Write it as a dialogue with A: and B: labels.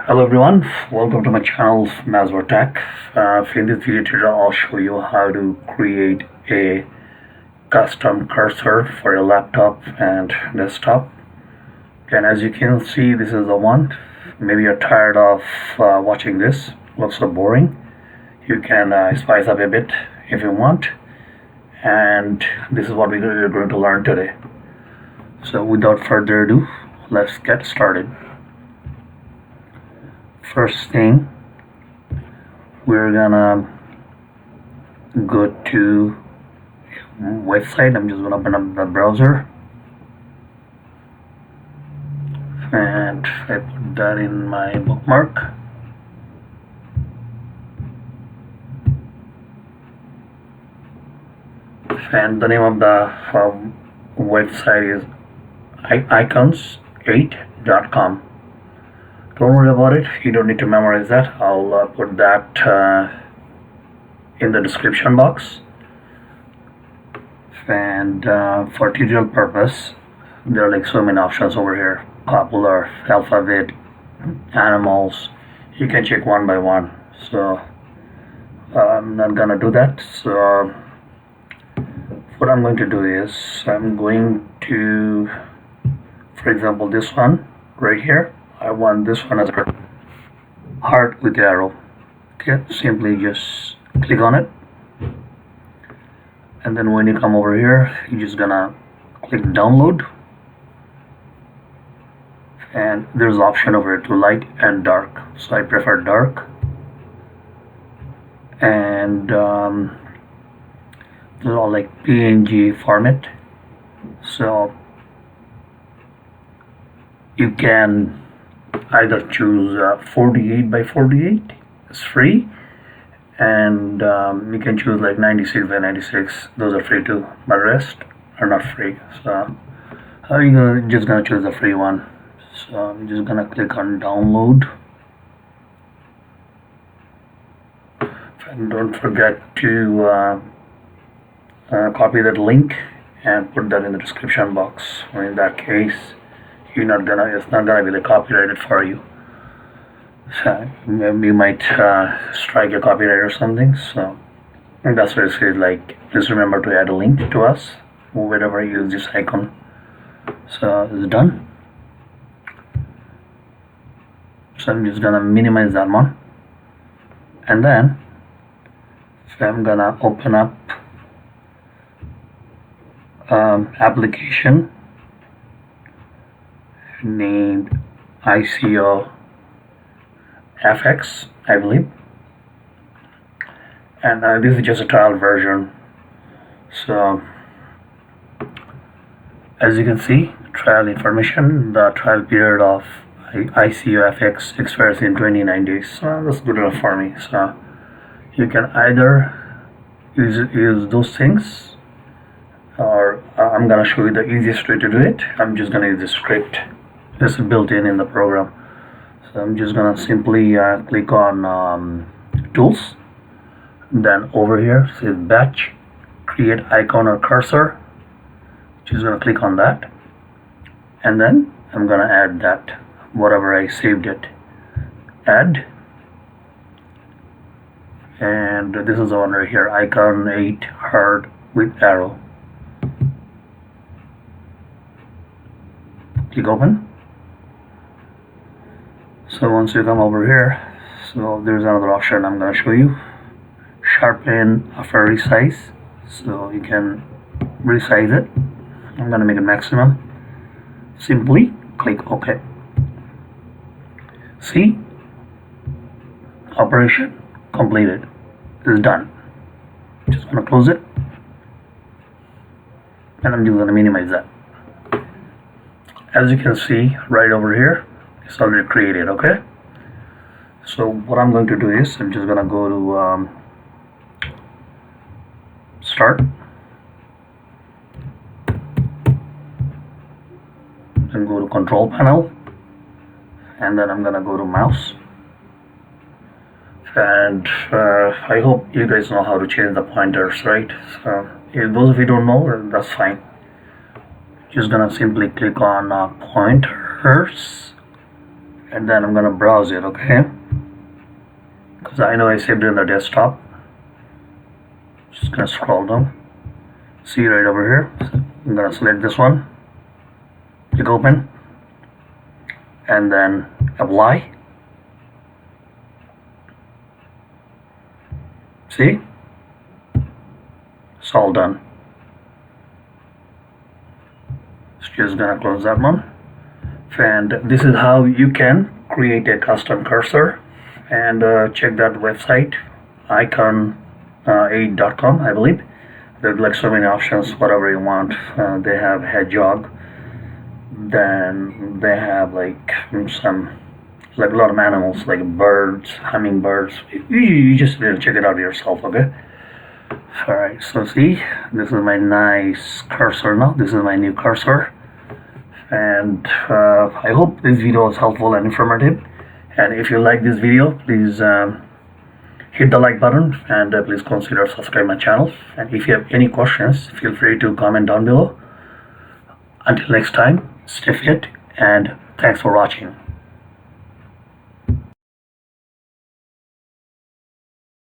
A: Hello everyone, welcome to my channel Mazwar Tech. In this video tutorial I'll show you how to create a custom cursor for your laptop and desktop. And as you can see, this is the one. Maybe you're tired of watching this, looks so boring. You can spice up a bit if you want, and this is what we're going to learn today. So without further ado, let's get started. First thing, we're gonna go to website. I'm just gonna open up the browser and I put that in my bookmark. And the name of the website is icons8.com. Don't worry about it, you don't need to memorize that. I'll put that in the description box. And for tutorial purpose, there are like so many options over here: popular, alphabet, animals. You can check one by one, so I'm not gonna do that. So what I'm going to do is I'm going to, for example, this one right here, I want this one as a heart with arrow. Okay, simply just click on it, and then when you come over here, you're just gonna click download, and there's an option over here to light and dark. So I prefer dark, and they're all like PNG format, so you can either choose 48 by 48, it's free, and you can choose like 96 by 96, those are free too, but rest are not free. So you're just gonna choose the free one. So I'm just gonna click on download, and don't forget to copy that link and put that in the description box. Or in that case, it's not gonna be like copyrighted for you. So maybe you might strike a copyright or something. So that's why it says like, please remember to add a link to us whenever you use this icon. So it's done. So I'm just gonna minimize that one, and then I'm gonna open up application named ICO FX, I believe, and this is just a trial version. So as you can see, trial information, the trial period of ICO FX expires in 29 days. So that's good enough for me. So you can either use those things, or I'm gonna show you the easiest way to do it. I'm just gonna use the script. It's built in the program. So I'm just gonna simply click on tools, then over here says batch, create icon or cursor. Just gonna click on that, and then I'm gonna add that whatever I saved it, add, and this is the one right here, icon 8 heart with arrow. Click open. So once you come over here, so there's another option I'm gonna show you, sharpen after resize. So you can resize it. I'm gonna make it maximum. Simply click OK. See, operation completed. It's done. Just gonna close it, and I'm just gonna minimize that. As you can see right over here, it's already created. Okay, so what I'm going to do is I'm just gonna go to start, and go to control panel, and then I'm gonna go to mouse, and I hope you guys know how to change the pointers, right? So if those of you don't know, that's fine. Just gonna simply click on pointers, and then I'm gonna browse it, okay? Because I know I saved it in the desktop. Just gonna scroll down. See right over here. I'm gonna select this one. Click open, and then apply. See? It's all done. Just gonna close that one. And this is how you can create a custom cursor. And check that website, icon8.com, I believe. There's like so many options, whatever you want. They have hedgehog. Then they have like some, like a lot of animals, like birds, hummingbirds. You just check it out yourself, okay? Alright, so see, this is my nice cursor now. This is my new cursor. And I hope this video was helpful and informative. And if you like this video, please hit the like button, and please consider subscribe my channel. And if you have any questions, feel free to comment down below. Until next time, stay fit, and thanks for watching.